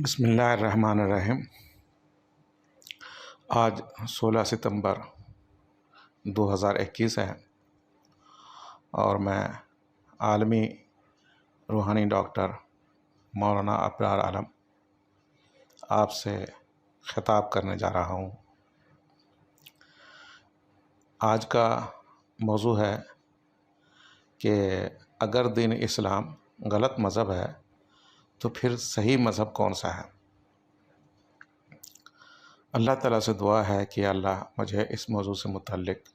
بسم اللہ الرحمن الرحیم۔ آج 16 ستمبر 2021 ہے اور میں عالمی روحانی ڈاکٹر مولانا ابرار عالم آپ سے خطاب کرنے جا رہا ہوں۔ آج کا موضوع ہے کہ اگر دین اسلام غلط مذہب ہے تو پھر صحیح مذہب کون سا ہے؟ اللہ تعالیٰ سے دعا ہے کہ اللہ مجھے اس موضوع سے متعلق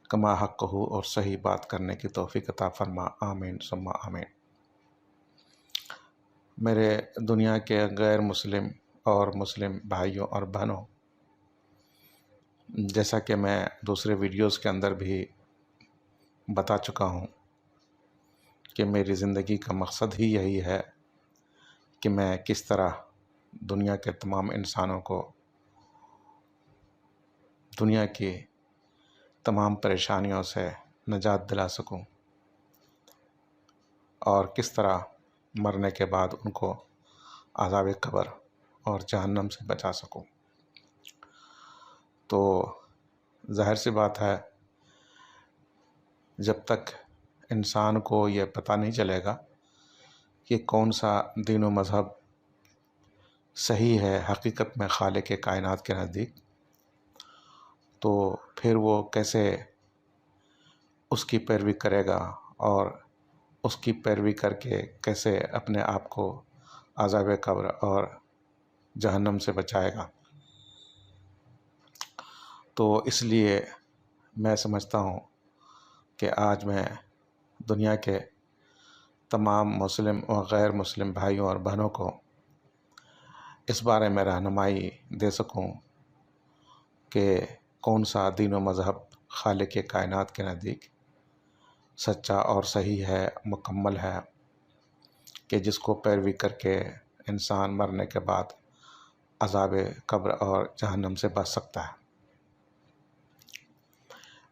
کما حق کہوں اور صحیح بات کرنے کی توفیق عطا فرما، آمین ثم آمین۔ میرے دنیا کے غیر مسلم اور مسلم بھائیوں اور بہنوں، جیسا کہ میں دوسرے ویڈیوز کے اندر بھی بتا چکا ہوں کہ میری زندگی کا مقصد ہی یہی ہے کہ میں کس طرح دنیا کے تمام انسانوں کو دنیا کی تمام پریشانیوں سے نجات دلا سکوں اور کس طرح مرنے کے بعد ان کو عذاب قبر اور جہنم سے بچا سکوں۔ تو ظاہر سی بات ہے، جب تک انسان کو یہ پتہ نہیں چلے گا کہ کون سا دین و مذہب صحیح ہے حقیقت میں خالق کائنات کے نزدیک، تو پھر وہ کیسے اس کی پیروی کرے گا اور اس کی پیروی کر کے کیسے اپنے آپ کو عذاب قبر اور جہنم سے بچائے گا۔ تو اس لیے میں سمجھتا ہوں کہ آج میں دنیا کے تمام مسلم اور غیر مسلم بھائیوں اور بہنوں کو اس بارے میں رہنمائی دے سکوں کہ کون سا دین و مذہب خالق کائنات کے نزدیک سچا اور صحیح ہے، مکمل ہے، کہ جس کو پیروی کر کے انسان مرنے کے بعد عذاب قبر اور جہنم سے بچ سکتا ہے۔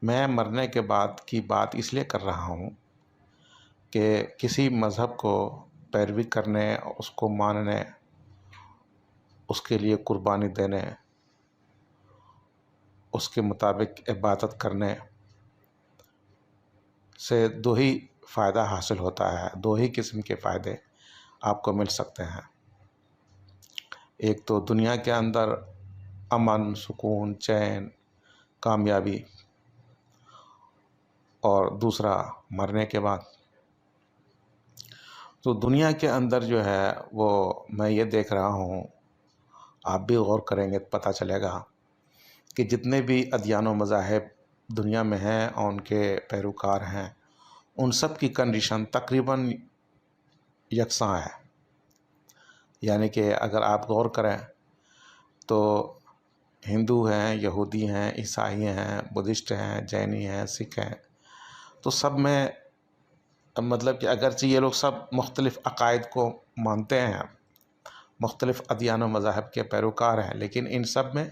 میں مرنے کے بعد کی بات اس لیے کر رہا ہوں کہ کسی مذہب کو پیروی کرنے، اس کو ماننے، اس کے لیے قربانی دینے، اس کے مطابق عبادت کرنے سے دو ہی فائدہ حاصل ہوتا ہے، دو ہی قسم کے فائدے آپ کو مل سکتے ہیں۔ ایک تو دنیا کے اندر امن، سکون، چین، کامیابی، اور دوسرا مرنے کے بعد۔ تو دنیا کے اندر جو ہے وہ میں یہ دیکھ رہا ہوں، آپ بھی غور کریں گے تو پتہ چلے گا کہ جتنے بھی ادیان و مذاہب دنیا میں ہیں اور ان کے پیروکار ہیں، ان سب کی کنڈیشن تقریباً یکساں ہے۔ یعنی کہ اگر آپ غور کریں تو ہندو ہیں، یہودی ہیں، عیسائی ہیں، بدھسٹ ہیں، جینی ہیں، سکھ ہیں، تو سب میں مطلب کہ اگرچہ یہ لوگ سب مختلف عقائد کو مانتے ہیں، مختلف ادیان و مذاہب کے پیروکار ہیں، لیکن ان سب میں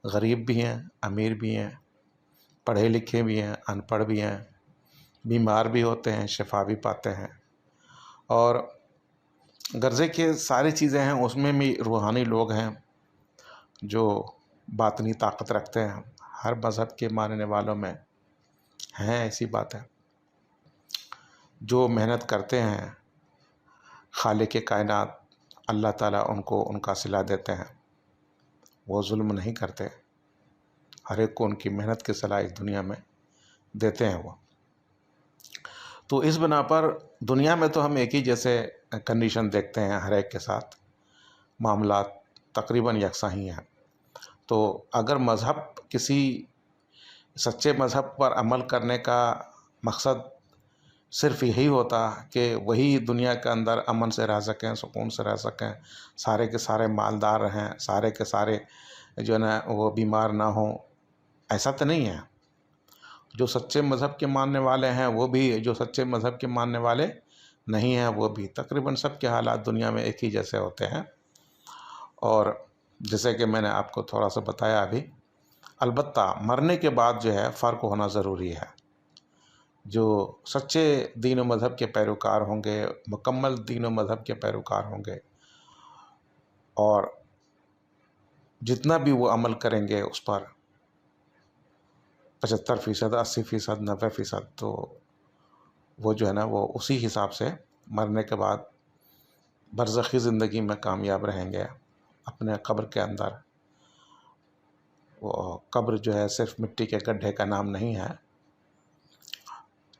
غریب بھی ہیں، امیر بھی ہیں، پڑھے لکھے بھی ہیں، ان پڑھ بھی ہیں، بیمار بھی ہوتے ہیں، شفا بھی پاتے ہیں، اور غرضے کے ساری چیزیں ہیں۔ اس میں بھی روحانی لوگ ہیں جو باطنی طاقت رکھتے ہیں، ہر مذہب کے ماننے والوں میں ہیں ایسی بات ہے، جو محنت کرتے ہیں۔ خالق کائنات اللہ تعالیٰ ان کو ان کا صلہ دیتے ہیں، وہ ظلم نہیں کرتے، ہر ایک کو ان کی محنت کی صلہ اس دنیا میں دیتے ہیں وہ۔ تو اس بنا پر دنیا میں تو ہم ایک ہی جیسے کنڈیشن دیکھتے ہیں، ہر ایک کے ساتھ معاملات تقریباً یکساں ہی ہیں۔ تو اگر مذہب کسی سچے مذہب پر عمل کرنے کا مقصد صرف یہی ہوتا کہ وہی دنیا کے اندر امن سے رہ سکیں، سکون سے رہ سکیں، سارے کے سارے مالدار رہیں، سارے کے سارے جو ہے نا وہ بیمار نہ ہوں، ایسا تو نہیں ہے۔ جو سچے مذہب کے ماننے والے ہیں وہ بھی، جو سچے مذہب کے ماننے والے نہیں ہیں وہ بھی، تقریباً سب کے حالات دنیا میں ایک ہی جیسے ہوتے ہیں۔ اور جیسے کہ میں نے آپ کو تھوڑا سا بتایا ابھی، البتہ مرنے کے بعد جو ہے فرق ہونا ضروری ہے۔ جو سچے دین و مذہب کے پیروکار ہوں گے، مکمل دین و مذہب کے پیروکار ہوں گے، اور جتنا بھی وہ عمل کریں گے اس پر 75%، 80%، 90%، تو وہ جو ہے نا وہ اسی حساب سے مرنے کے بعد برزخی زندگی میں کامیاب رہیں گے اپنے قبر کے اندر۔ وہ قبر جو ہے صرف مٹی کے گڈھے کا نام نہیں ہے،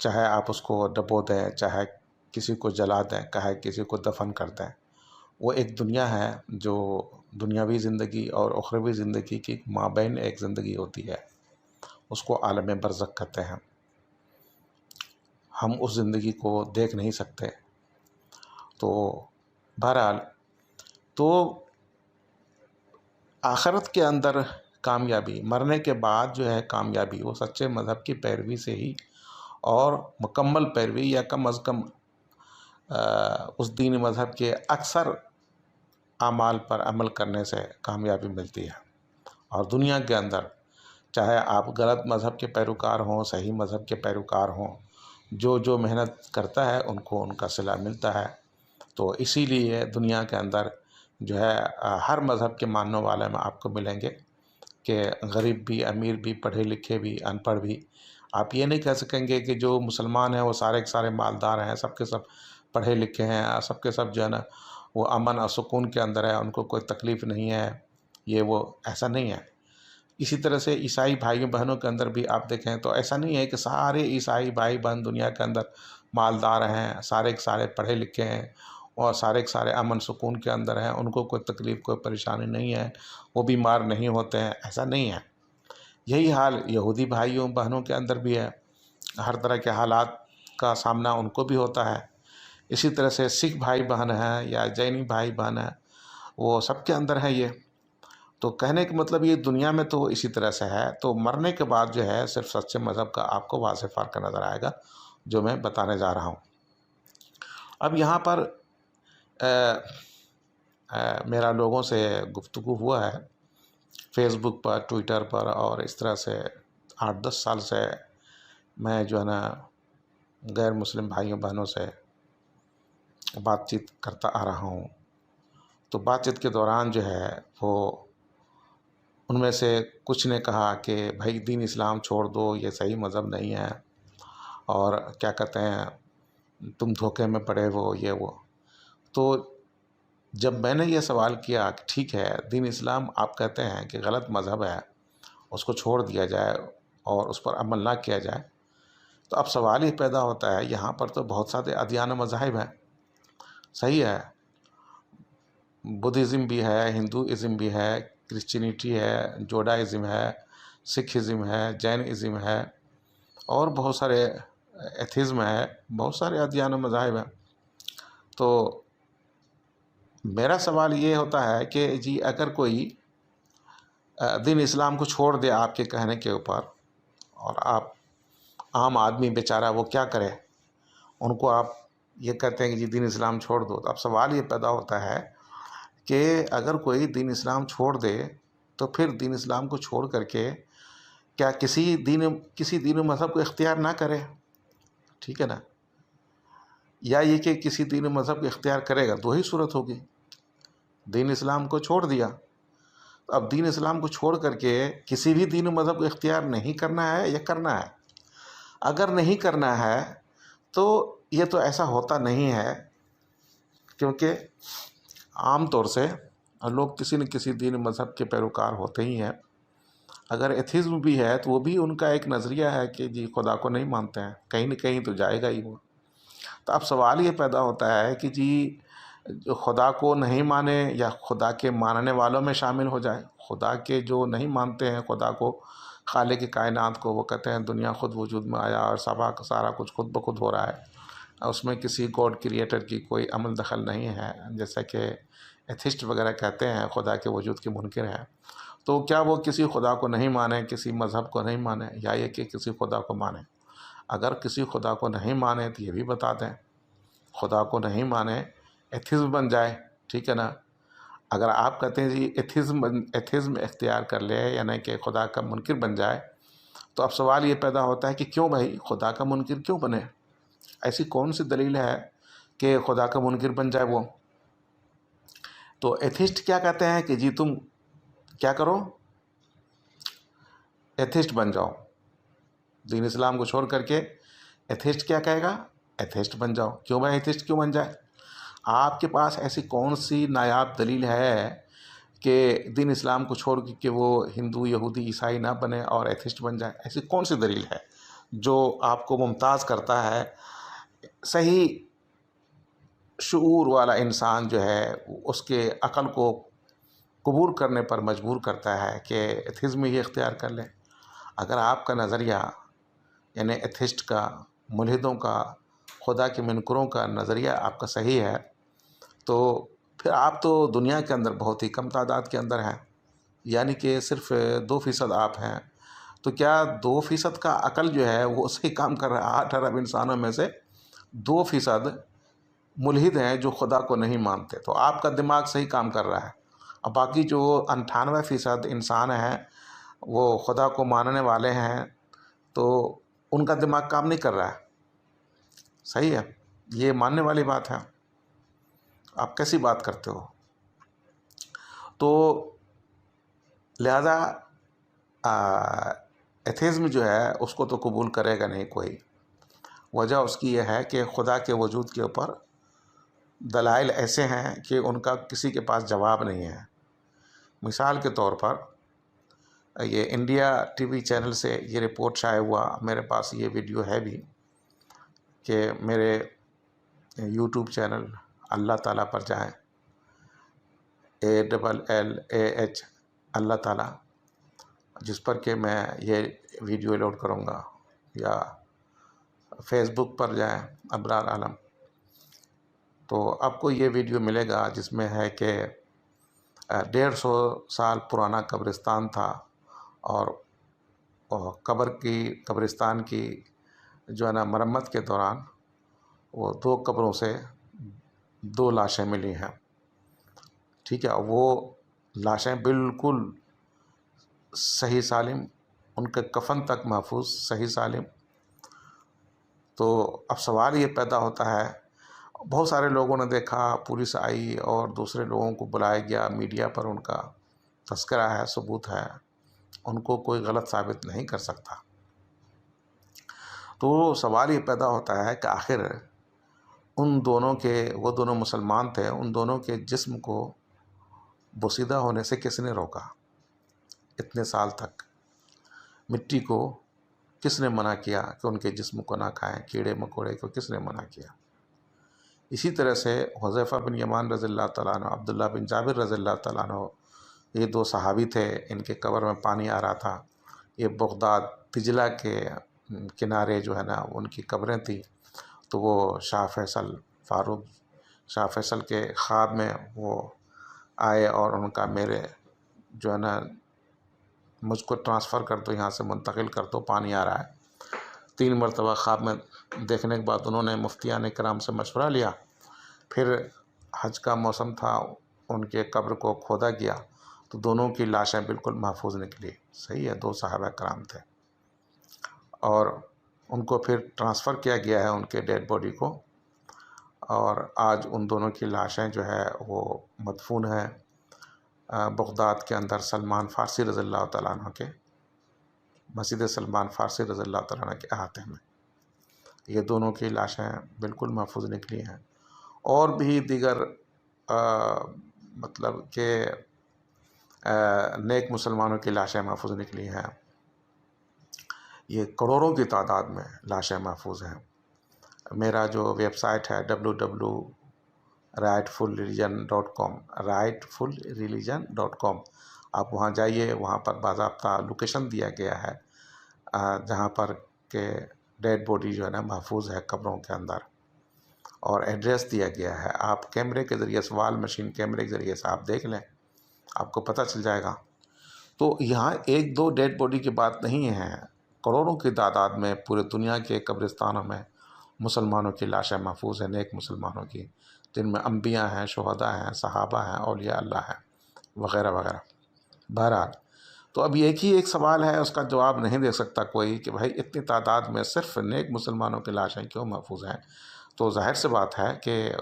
چاہے آپ اس کو ڈبو دیں، چاہے کسی کو جلا دیں، چاہے کسی کو دفن کر دیں، وہ ایک دنیا ہے جو دنیاوی زندگی اور اخروی زندگی کی مابین ایک زندگی ہوتی ہے، اس کو عالم برزخ کہتے ہیں۔ ہم اس زندگی کو دیکھ نہیں سکتے۔ تو بہرحال تو آخرت کے اندر کامیابی، مرنے کے بعد جو ہے کامیابی، وہ سچے مذہب کی پیروی سے ہی اور مکمل پیروی یا کم از کم اس دینی مذہب کے اکثر اعمال پر عمل کرنے سے کامیابی ملتی ہے۔ اور دنیا کے اندر چاہے آپ غلط مذہب کے پیروکار ہوں، صحیح مذہب کے پیروکار ہوں، جو محنت کرتا ہے ان کو ان کا صلہ ملتا ہے۔ تو اسی لیے دنیا کے اندر جو ہے ہر مذہب کے ماننے والے میں آپ کو ملیں گے کہ غریب بھی، امیر بھی، پڑھے لکھے بھی، ان پڑھ بھی۔ آپ یہ نہیں کہہ سکیں گے کہ جو مسلمان ہیں وہ سارے کے سارے مالدار ہیں، سب کے سب پڑھے لکھے ہیں، سب کے سب جو ہے نا وہ امن اور سکون کے اندر ہے، ان کو کوئی تکلیف نہیں ہے، یہ وہ ایسا نہیں ہے۔ اسی طرح سے عیسائی بھائیوں بہنوں کے اندر بھی آپ دیکھیں تو ایسا نہیں ہے کہ سارے عیسائی بھائی بہن دنیا کے اندر مالدار ہیں، سارے کے سارے پڑھے لکھے ہیں اور سارے کے سارے امن سکون کے اندر ہیں، ان کو کوئی تکلیف کوئی پریشانی نہیں ہے، وہ بیمار نہیں ہوتے ہیں، ایسا نہیں ہے۔ یہی حال یہودی بھائیوں بہنوں کے اندر بھی ہے، ہر طرح کے حالات کا سامنا ان کو بھی ہوتا ہے۔ اسی طرح سے سکھ بھائی بہن ہیں یا جینی بھائی بہن ہیں، وہ سب کے اندر ہے یہ۔ تو کہنے کا مطلب یہ دنیا میں تو اسی طرح سے ہے، تو مرنے کے بعد جو ہے صرف سچے مذہب کا آپ کو واضح فرق نظر آئے گا جو میں بتانے جا رہا ہوں۔ اب یہاں پر میرا لوگوں سے گفتگو ہوا ہے فیس بک پر، ٹویٹر پر، اور اس طرح سے 8-10 سال سے میں جو ہے نا غیر مسلم بھائیوں بہنوں سے بات چیت کرتا آ رہا ہوں۔ تو بات چیت کے دوران جو ہے وہ ان میں سے کچھ نے کہا کہ بھائی دین اسلام چھوڑ دو، یہ صحیح مذہب نہیں ہے، اور کیا کہتے ہیں تم دھوکے میں پڑے ہو، یہ وہ۔ تو جب میں نے یہ سوال کیا کہ ٹھیک ہے دین اسلام آپ کہتے ہیں کہ غلط مذہب ہے، اس کو چھوڑ دیا جائے اور اس پر عمل نہ کیا جائے، تو اب سوال یہ پیدا ہوتا ہے یہاں پر تو بہت سارے ادیان و مذاہب ہیں، صحیح ہے، بدھزم بھی ہے، ہندوازم بھی ہے، کرسچینٹی ہے، جوڈائزم ہے، سکھ ازم ہے، جین ازم ہے، اور بہت سارے ایتھزم ہے، بہت سارے ادیان و مذاہب ہیں۔ تو میرا سوال یہ ہوتا ہے کہ جی اگر کوئی دین اسلام کو چھوڑ دے آپ کے کہنے کے اوپر، اور آپ عام آدمی بیچارہ وہ کیا کرے، ان کو آپ یہ کہتے ہیں کہ جی دین اسلام چھوڑ دو، تو اب سوال یہ پیدا ہوتا ہے کہ اگر کوئی دین اسلام چھوڑ دے تو پھر دین اسلام کو چھوڑ کر کے کیا کسی دین و مذہب کو اختیار نہ کرے، ٹھیک ہے نا، یا یہ کہ کسی دین و مذہب کو اختیار کرے گا، دو ہی صورت ہوگی۔ دین اسلام کو چھوڑ دیا، اب دین اسلام کو چھوڑ کر کے کسی بھی دین و مذہب کو اختیار نہیں کرنا ہے یا کرنا ہے۔ اگر نہیں کرنا ہے تو یہ تو ایسا ہوتا نہیں ہے، کیونکہ عام طور سے لوگ کسی نہ کسی دین و مذہب کے پیروکار ہوتے ہی ہیں۔ اگر ایتھزم بھی ہے تو وہ بھی ان کا ایک نظریہ ہے کہ جی خدا کو نہیں مانتے ہیں، کہیں نہ کہیں تو جائے گا ہی وہ۔ تو اب سوال یہ پیدا ہوتا ہے کہ جی جو خدا کو نہیں مانے یا خدا کے ماننے والوں میں شامل ہو جائے۔ خدا کے جو نہیں مانتے ہیں خدا کو، خالق کائنات کو، وہ کہتے ہیں دنیا خود وجود میں آیا اور سارا کچھ خود بخود ہو رہا ہے، اس میں کسی گاڈ کریٹر کی کوئی عمل دخل نہیں ہے، جیسا کہ ایتھسٹ وغیرہ کہتے ہیں خدا کے وجود کے منکر ہیں۔ تو کیا وہ کسی خدا کو نہیں مانے، کسی مذہب کو نہیں مانے، یا یہ کہ کسی خدا کو مانے؟ اگر کسی خدا کو نہیں مانے تو یہ بھی بتا دیں، خدا کو نہیں مانے ایتھزم بن جائے، ٹھیک ہے نا۔ اگر آپ کہتے ہیں جی ایتھزم اختیار کر لے، یعنی کہ خدا کا منکر بن جائے، تو اب سوال یہ پیدا ہوتا ہے کہ کیوں بھائی خدا کا منکر کیوں بنے؟ ایسی کون سی دلیل ہے کہ خدا کا منکر بن جائے وہ؟ تو ایتھسٹ کیا کہتے ہیں کہ جی تم کیا کرو، ایتھسٹ بن جاؤ، دین اسلام کو چھوڑ کر کے ایتھسٹ کیا کہے گا، ایتھسٹ بن جاؤ۔ کیوں بھائی ایتھسٹ کیوں بن جائے؟ آپ کے پاس ایسی کون سی نایاب دلیل ہے کہ دین اسلام کو چھوڑ کے کہ وہ ہندو یہودی عیسائی نہ بنے اور ایتھسٹ بن جائے؟ ایسی کون سی دلیل ہے جو آپ کو ممتاز کرتا ہے؟ صحیح شعور والا انسان جو ہے اس کے عقل کو قبول کرنے پر مجبور کرتا ہے کہ ایتھزم ہی اختیار کر لیں۔ اگر آپ کا نظریہ یعنی ایتھسٹ کا، ملحدوں کا، خدا کے منکروں کا نظریہ آپ کا صحیح ہے تو پھر آپ تو دنیا کے اندر بہت ہی کم تعداد کے اندر ہیں، یعنی کہ صرف 2% آپ ہیں۔ تو کیا 2% کا عقل جو ہے وہ صحیح کام کر رہا ہے؟ 8 ارب انسانوں میں سے 2% ملحد ہیں جو خدا کو نہیں مانتے، تو آپ کا دماغ صحیح کام کر رہا ہے، اور باقی جو 98% انسان ہیں وہ خدا کو ماننے والے ہیں تو ان کا دماغ کام نہیں کر رہا ہے۔ صحیح ہے، یہ ماننے والی بات ہے، آپ کیسی بات کرتے ہو؟ تو لہذا ایتھیزم جو ہے اس کو تو قبول کرے گا نہیں کوئی۔ وجہ اس کی یہ ہے کہ خدا کے وجود کے اوپر دلائل ایسے ہیں کہ ان کا کسی کے پاس جواب نہیں ہے۔ مثال کے طور پر یہ انڈیا ٹی وی چینل سے یہ رپورٹ شائع ہوا، میرے پاس یہ ویڈیو ہے بھی، کہ میرے یوٹیوب چینل اللہ تعالیٰ پر جائیں، ALLAH اللہ تعالیٰ، جس پر کہ میں یہ ویڈیو لوڈ کروں گا، یا فیس بک پر جائیں ابرار عالم، تو آپ کو یہ ویڈیو ملے گا جس میں ہے کہ 150 سال پرانا قبرستان تھا، اور قبرستان کی جو ہے نا مرمت کے دوران وہ 2 قبروں سے 2 لاشیں ملی ہیں۔ ٹھیک ہے، وہ لاشیں بالکل صحیح سالم، ان کے کفن تک محفوظ، صحیح سالم۔ تو اب سوال یہ پیدا ہوتا ہے، بہت سارے لوگوں نے دیکھا، پولیس آئی اور دوسرے لوگوں کو بلایا گیا، میڈیا پر ان کا تذکرہ ہے، ثبوت ہے، ان کو کوئی غلط ثابت نہیں کر سکتا۔ تو سوال یہ پیدا ہوتا ہے کہ آخر ان دونوں کے، وہ دونوں مسلمان تھے، ان دونوں کے جسم کو بوسیدہ ہونے سے کس نے روکا؟ اتنے سال تک مٹی کو کس نے منع کیا کہ ان کے جسم کو نہ کھائیں؟ کیڑے مکوڑے کو کس نے منع کیا؟ اسی طرح سے حذیفہ بن یمان رضی اللہ تعالیٰ عنہ، عبداللہ بن جابر رضی اللہ تعالیٰ عنہ، یہ 2 صحابی تھے، ان کے قبر میں پانی آ رہا تھا۔ یہ بغداد دجلہ کے کنارے جو ہے نا ان کی قبریں تھیں، تو وہ شاہ فیصل کے خواب میں وہ آئے اور ان کا میرے جو ہے نا مجھ کو ٹرانسفر کر دو، یہاں سے منتقل کر دو، پانی آ رہا ہے۔ 3 مرتبہ خواب میں دیکھنے کے بعد انہوں نے مفتیان کرام سے مشورہ لیا، پھر حج کا موسم تھا، ان کے قبر کو کھودا گیا تو دونوں کی لاشیں بالکل محفوظ نکلی۔ صحیح ہے، 2 صحابہ کرام تھے، اور ان کو پھر ٹرانسفر کیا گیا ہے ان کے ڈیڈ باڈی کو، اور آج ان دونوں کی لاشیں جو ہے وہ مدفون ہیں بغداد کے اندر سلمان فارسی رضی اللہ تعالیٰ عنہ کے، مسجد سلمان فارسی رضی اللہ تعالیٰ عنہ کے احاطے میں یہ دونوں کی لاشیں بالکل محفوظ نکلی ہیں۔ اور بھی دیگر مطلب کہ نیک مسلمانوں کی لاشیں محفوظ نکلی ہیں، یہ کروڑوں کی تعداد میں لاشیں محفوظ ہیں۔ میرا جو ویب سائٹ ہے www.rightfulreligion.com rightfulreligion.com، آپ وہاں جائیے، وہاں پر باضابطہ لوکیشن دیا گیا ہے جہاں پر کہ ڈیڈ باڈی جو ہے نا محفوظ ہے قبروں کے اندر، اور ایڈریس دیا گیا ہے۔ آپ کیمرے کے ذریعے سے، وال مشین کیمرے کے ذریعے سے آپ دیکھ لیں، آپ کو پتہ چل جائے گا۔ تو یہاں 1-2 ڈیڈ باڈی کی بات نہیں ہے، کروڑوں کی تعداد میں پورے دنیا کے قبرستانوں میں مسلمانوں کی لاشیں محفوظ ہیں، نیک مسلمانوں کی، جن میں انبیاء ہیں، شہداء ہیں، صحابہ ہیں، اولیاء اللہ ہیں، وغیرہ وغیرہ۔ بہرحال تو اب ایک سوال ہے، اس کا جواب نہیں دے سکتا کوئی کہ بھائی اتنی تعداد میں صرف نیک مسلمانوں کی لاشیں کیوں محفوظ ہیں؟ تو ظاہر سی بات ہے کہ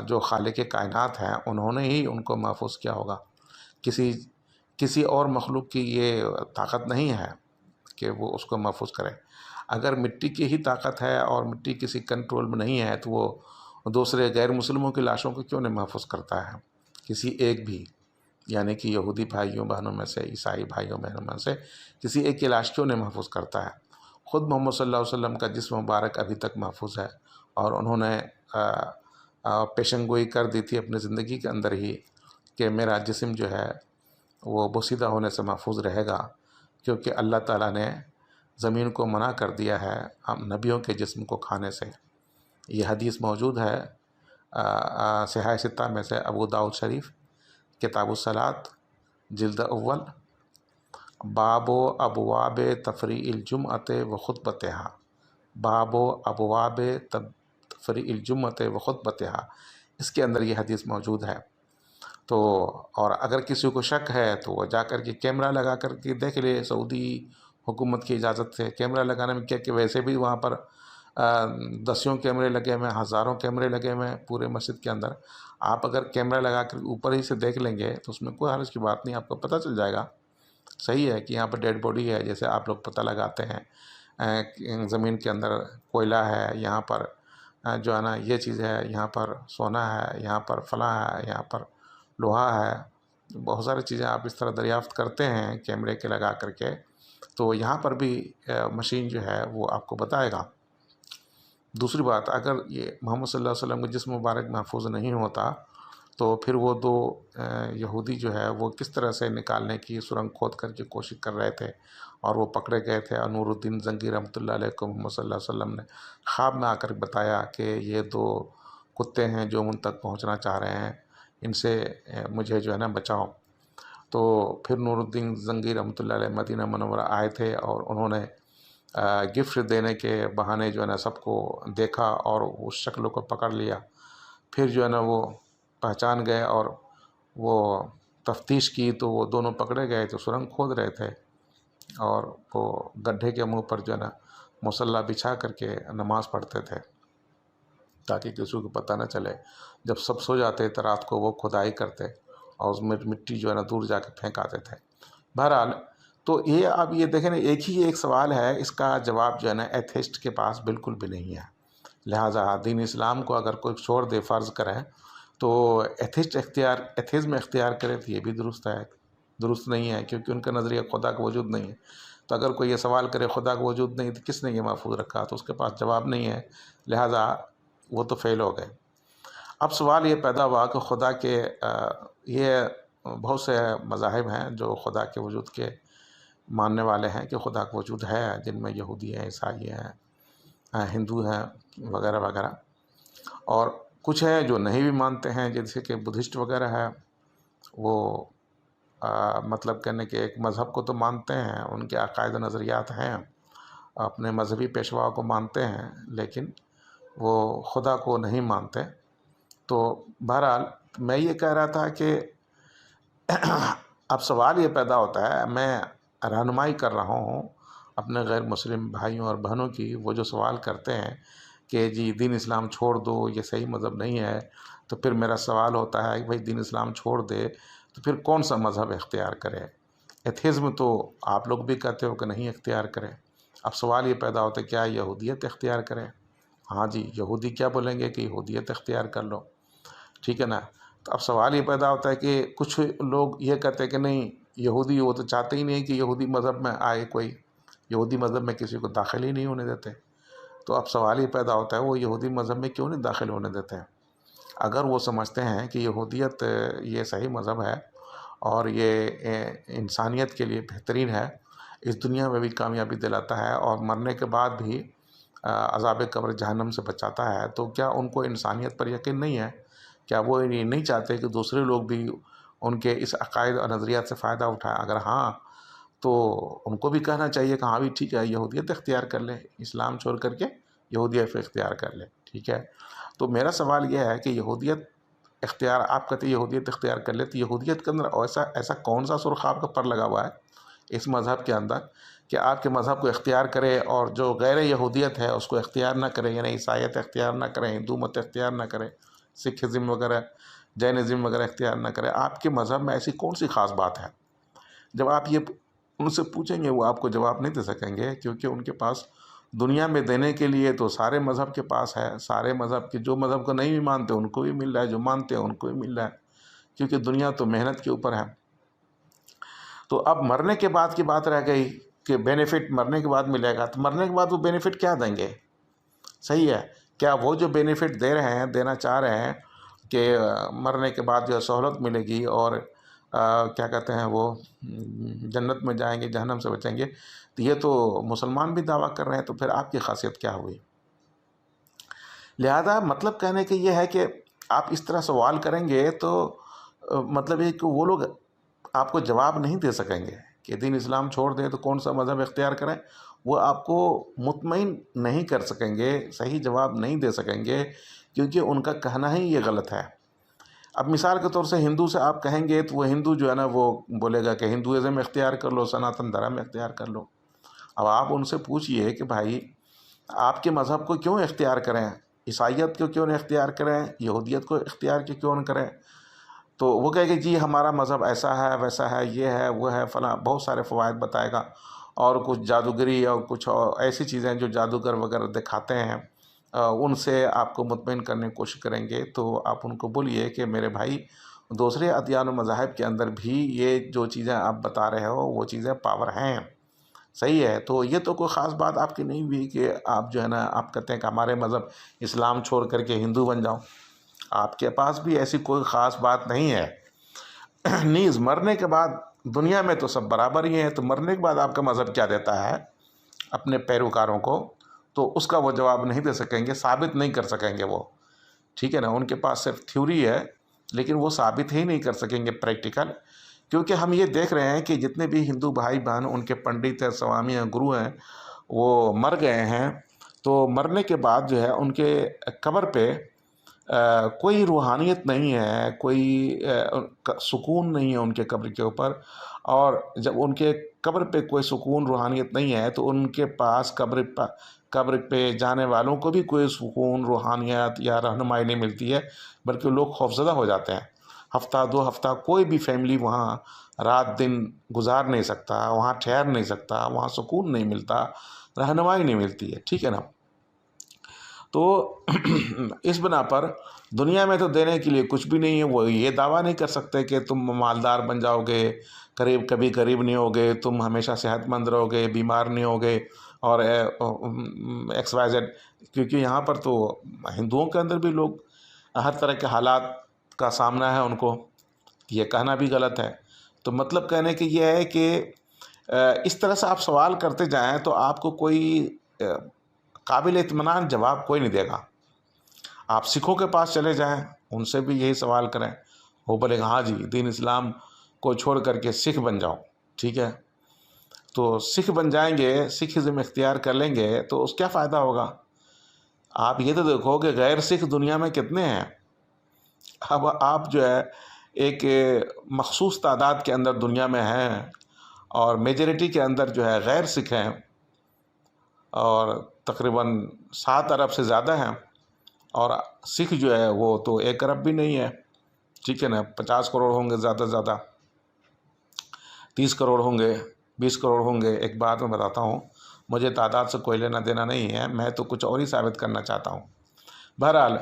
جو خالق کائنات ہیں انہوں نے ہی ان کو محفوظ کیا ہوگا. کسی اور مخلوق کی یہ طاقت نہیں ہے کہ وہ اس کو محفوظ کرے. اگر مٹی کی ہی طاقت ہے اور مٹی کسی کنٹرول میں نہیں ہے تو وہ دوسرے غیر مسلموں کی لاشوں کو کیوں نہیں محفوظ کرتا ہے؟ کسی ایک بھی، یعنی کہ یہودی بھائیوں بہنوں میں سے، عیسائی بھائیوں بہنوں میں سے کسی ایک کی لاش کیوں نہیں محفوظ کرتا ہے؟ خود محمد صلی اللہ علیہ وسلم کا جسم مبارک ابھی تک محفوظ ہے، اور انہوں نے پیشن گوئی کر دی تھی اپنی زندگی کے اندر ہی کہ میرا جسم جو ہے وہ بوسیدہ ہونے سے محفوظ رہے گا، کیونکہ اللہ تعالیٰ نے زمین کو منع کر دیا ہے ہم نبیوں کے جسم کو کھانے سے. یہ حدیث موجود ہے صحاح ستہ میں سے ابو داؤد شریف، کتاب الصلاۃ، جلد اول، باب و ابواب تفریع الجمعۃ و خطبتہا، باب و ابواب تفریع الجمعۃ و خطبتہا، اس کے اندر یہ حدیث موجود ہے. تو اور اگر کسی کو شک ہے تو وہ جا کر کے کیمرہ لگا کر کے دیکھ لے. سعودی حکومت کی اجازت سے کیمرہ لگانے میں کیا کہ ویسے بھی وہاں پر دسیوں کیمرے لگے ہوئے ہیں، ہزاروں کیمرے لگے ہوئے ہیں پورے مسجد کے اندر. آپ اگر کیمرہ لگا کر اوپر ہی سے دیکھ لیں گے تو اس میں کوئی حرج کی بات نہیں، آپ کو پتہ چل جائے گا. صحیح ہے کہ یہاں پر ڈیڈ باڈی ہے، جیسے آپ لوگ پتہ لگاتے ہیں زمین کے اندر کوئلہ ہے، یہاں پر جو ہے نا یہ چیز ہے، یہاں پر سونا ہے، یہاں پر فلاں ہے، یہاں پر لوہا ہے، بہت ساری چیزیں آپ اس طرح دریافت کرتے ہیں کیمرے کے لگا کر کے. تو یہاں پر بھی مشین جو ہے وہ آپ کو بتائے گا. دوسری بات، اگر یہ محمد صلی اللہ علیہ وسلم کا جسم مبارک محفوظ نہیں ہوتا تو پھر وہ دو یہودی جو ہے وہ کس طرح سے نکالنے کی سرنگ کھود کر کے کوشش کر رہے تھے، اور وہ پکڑے گئے تھے. اور نور الدین زنگی رحمۃ اللہ علیہ کو محمد صلی اللہ علیہ وسلم نے خواب میں آ کر بتایا کہ یہ دو کتے ہیں جو من تک پہنچنا چاہ رہے ہیں، ان سے مجھے جو ہے نا بچاؤ. تو پھر نور الدین زنگی رحمۃ اللہ علیہ مدینہ منورہ آئے تھے، اور انہوں نے گفٹ دینے کے بہانے جو ہے نا سب کو دیکھا اور اس شکل کو پکڑ لیا. پھر جو ہے نا وہ پہچان گئے اور وہ تفتیش کی تو وہ دونوں پکڑے گئے تو سرنگ کھود رہے تھے، اور وہ گڈھے کے منہ پر جو ہے نا مصلی بچھا کر کے نماز پڑھتے تھے تاکہ کسی کو پتہ نہ چلے. جب سب سو جاتے تو رات کو وہ کھدائی کرتے اور اس میں مٹی جو ہے نا دور جا کے پھینک آتے تھے. بہرحال تو یہ اب یہ دیکھیں نا ایک سوال ہے، اس کا جواب جو ہے نا ایتھسٹ کے پاس بالکل بھی نہیں ہے. لہٰذا دین اسلام کو اگر کوئی چھوڑ دے، فرض کریں تو ایتھزم اختیار کرے تو یہ بھی درست نہیں ہے، کیونکہ ان کا نظریہ خدا کا وجود نہیں ہے. تو اگر کوئی یہ سوال کرے خدا کا وجود نہیں تو کس نے یہ محفوظ رکھا، تو اس کے پاس جواب نہیں ہے، لہٰذا وہ تو فیل ہو گئے. اب سوال یہ پیدا ہوا کہ خدا کے یہ بہت سے مذاہب ہیں جو خدا کے وجود کے ماننے والے ہیں کہ خدا کا وجود ہے، جن میں یہودی ہیں، عیسائی ہیں، ہندو ہیں وغیرہ وغیرہ. اور کچھ ہیں جو نہیں بھی مانتے ہیں، جیسے کہ بدھسٹ وغیرہ ہے. وہ مطلب کہنے کہ ایک مذہب کو تو مانتے ہیں، ان کے عقائد و نظریات ہیں، اپنے مذہبی پیشواؤں کو مانتے ہیں، لیکن وہ خدا کو نہیں مانتے. تو بہرحال میں یہ کہہ رہا تھا کہ اب سوال یہ پیدا ہوتا ہے، میں رہنمائی کر رہا ہوں اپنے غیر مسلم بھائیوں اور بہنوں کی. وہ جو سوال کرتے ہیں کہ جی دین اسلام چھوڑ دو، یہ صحیح مذہب نہیں ہے، تو پھر میرا سوال ہوتا ہے کہ بھائی دین اسلام چھوڑ دے تو پھر کون سا مذہب اختیار کرے؟ ایتھیزم تو آپ لوگ بھی کہتے ہو کہ نہیں اختیار کرے. اب سوال یہ پیدا ہوتا ہے کیا یہودیت اختیار کرے؟ ہاں جی، یہودی کیا بولیں گے کہ یہودیت اختیار کر لو، ٹھیک ہے نا. تو اب سوال یہ پیدا ہوتا ہے کہ کچھ لوگ یہ کہتے ہیں کہ نہیں، یہودی وہ تو چاہتے ہی نہیں کہ یہودی مذہب میں آئے کوئی، یہودی مذہب میں کسی کو داخل ہی نہیں ہونے دیتے. تو اب سوال یہ پیدا ہوتا ہے وہ یہودی مذہب میں کیوں نہیں داخل ہونے دیتے ہیں؟ اگر وہ سمجھتے ہیں کہ یہودیت یہ صحیح مذہب ہے اور یہ انسانیت کے لیے بہترین ہے، اس دنیا میں بھی کامیابی دلاتا ہے اور مرنے کے بعد بھی عذاب قبر جہنم سے بچاتا ہے، تو کیا ان کو انسانیت پر یقین نہیں ہے؟ کیا وہ یہ نہیں چاہتے کہ دوسرے لوگ بھی ان کے اس عقائد اور نظریات سے فائدہ اٹھائیں؟ اگر ہاں تو ان کو بھی کہنا چاہیے کہ ہاں بھی ٹھیک ہے، یہودیت اختیار کر لے، اسلام چھوڑ کر کے یہودیت اختیار کر لے، ٹھیک ہے. تو میرا سوال یہ ہے کہ یہودیت اختیار، آپ کہتے ہیں یہودیت اختیار کر لے، تو یہودیت کے اندر ایسا کون سا سرخ آپ کا پر لگا ہوا ہے اس مذہب کے اندر کہ آپ کے مذہب کو اختیار کرے اور جو غیر یہودیت ہے اس کو اختیار نہ کرے، یعنی عیسائیت اختیار نہ کرے، ہندو مت اختیار نہ کرے، سکھزم وغیرہ جینزم وغیرہ اختیار نہ کریں؟ آپ کے مذہب میں ایسی کون سی خاص بات ہے؟ جب آپ یہ ان سے پوچھیں گے وہ آپ کو جواب نہیں دے سکیں گے، کیونکہ ان کے پاس دنیا میں دینے کے لیے تو سارے مذہب کے پاس ہے، سارے مذہب کے، جو مذہب کو نہیں بھی مانتے ان کو بھی مل رہا ہے، جو مانتے ہیں ان کو بھی مل رہا ہے، کیونکہ دنیا تو محنت کے اوپر ہے۔ تو اب مرنے کے بعد کی بات رہ گئی کہ بینیفٹ مرنے کے بعد ملے گا، تو مرنے کے بعد وہ بینیفٹ کیا دیں گے؟ صحیح ہے، کیا وہ جو بینیفٹ دے رہے ہیں، دینا چاہ رہے ہیں کہ مرنے کے بعد جو ہے سہولت ملے گی اور کیا کہتے ہیں وہ جنت میں جائیں گے، جہنم سے بچیں گے، تو یہ تو مسلمان بھی دعویٰ کر رہے ہیں، تو پھر آپ کی خاصیت کیا ہوئی؟ لہذا مطلب کہنے کہ یہ ہے کہ آپ اس طرح سوال کریں گے تو مطلب یہ کہ وہ لوگ آپ کو جواب نہیں دے سکیں گے کہ دین اسلام چھوڑ دیں تو کون سا مذہب اختیار کریں، وہ آپ کو مطمئن نہیں کر سکیں گے، صحیح جواب نہیں دے سکیں گے، کیونکہ ان کا کہنا ہی یہ غلط ہے۔ اب مثال کے طور سے ہندو سے آپ کہیں گے تو وہ ہندو جو ہے نا وہ بولے گا کہ ہندوازم اختیار کر لو، سناتن دھرم اختیار کر لو۔ اب آپ ان سے پوچھئے کہ بھائی آپ کے مذہب کو کیوں اختیار کریں، عیسائیت کو کیوں نہیں اختیار کریں، یہودیت کو اختیار کیوں نہ کریں؟ تو وہ کہے کہ جی ہمارا مذہب ایسا ہے، ویسا ہے، یہ ہے، وہ ہے، فلاں، بہت سارے فوائد بتائے گا، اور کچھ جادوگری اور کچھ اور ایسی چیزیں جو جادوگر وغیرہ دکھاتے ہیں، ان سے آپ کو مطمئن کرنے کی کوشش کریں گے۔ تو آپ ان کو بولیے کہ میرے بھائی دوسرے ادیان و مذاہب کے اندر بھی یہ جو چیزیں آپ بتا رہے ہو وہ چیزیں پاور ہیں، صحیح ہے، تو یہ تو کوئی خاص بات آپ کی نہیں ہوئی کہ آپ جو ہے نا آپ کہتے ہیں کہ ہمارے مذہب اسلام چھوڑ کر کے ہندو بن جاؤ۔ آپ کے پاس بھی ایسی کوئی خاص بات نہیں ہے۔ نیز مرنے کے بعد دنیا میں تو سب برابر ہی ہیں، تو مرنے کے بعد آپ کا مذہب کیا دیتا ہے اپنے پیروکاروں کو؟ تو اس کا وہ جواب نہیں دے سکیں گے، ثابت نہیں کر سکیں گے وہ، ٹھیک ہے نا؟ ان کے پاس صرف تھیوری ہے لیکن وہ ثابت ہی نہیں کر سکیں گے پریکٹیکل، کیونکہ ہم یہ دیکھ رہے ہیں کہ جتنے بھی ہندو بھائی بہن ان کے پنڈت ہیں، سوامی ہیں، گرو ہیں، وہ مر گئے ہیں، تو مرنے کے بعد جو ہے ان کے قبر پہ کوئی روحانیت نہیں ہے، کوئی سکون نہیں ہے ان کے قبر کے اوپر، اور جب ان کے قبر پہ کوئی سکون روحانیت نہیں ہے تو ان کے پاس قبر پہ جانے والوں کو بھی کوئی سکون روحانیت یا رہنمائی نہیں ملتی ہے، بلکہ لوگ خوفزدہ ہو جاتے ہیں۔ ہفتہ دو ہفتہ کوئی بھی فیملی وہاں رات دن گزار نہیں سکتا، وہاں ٹھہر نہیں سکتا، وہاں سکون نہیں ملتا، رہنمائی نہیں ملتی ہے، ٹھیک ہے نا؟ تو اس بنا پر دنیا میں تو دینے کے لیے کچھ بھی نہیں ہے، وہ یہ دعویٰ نہیں کر سکتے کہ تم مالدار بن جاؤ گے، کبھی غریب نہیں ہوگے، تم ہمیشہ صحت مند رہو گے، بیمار نہیں ہوگے، اور ایکس وائی زیڈ، کیونکہ یہاں پر تو ہندوؤں کے اندر بھی لوگ ہر طرح کے حالات کا سامنا ہے ان کو، یہ کہنا بھی غلط ہے۔ تو مطلب کہنے کہ یہ ہے کہ اس طرح سے آپ سوال کرتے جائیں تو آپ کو کوئی قابل اطمینان جواب کوئی نہیں دے گا۔ آپ سکھوں کے پاس چلے جائیں، ان سے بھی یہی سوال کریں، وہ بولے گا ہاں جی دین اسلام کو چھوڑ کر کے سکھ بن جاؤ، ٹھیک ہے؟ تو سکھ بن جائیں گے، سکھزم اختیار کر لیں گے تو اس کیا فائدہ ہوگا؟ آپ یہ تو دیکھو کہ غیر سکھ دنیا میں کتنے ہیں۔ اب آپ جو ہے ایک مخصوص تعداد کے اندر دنیا میں ہیں، اور میجورٹی کے اندر جو ہے غیر سکھ ہیں، اور تقریباً 7 ارب سے زیادہ ہیں، اور سکھ جو ہے وہ تو 1 ارب بھی نہیں ہے، ٹھیک ہے نا؟ 50 کروڑ ہوں گے زیادہ سے زیادہ، 30 کروڑ ہوں گے، 20 کروڑ ہوں گے۔ ایک بات میں بتاتا ہوں، مجھے تعداد سے کوئی لینا دینا نہیں ہے، میں تو کچھ اور ہی ثابت کرنا چاہتا ہوں۔ بہرحال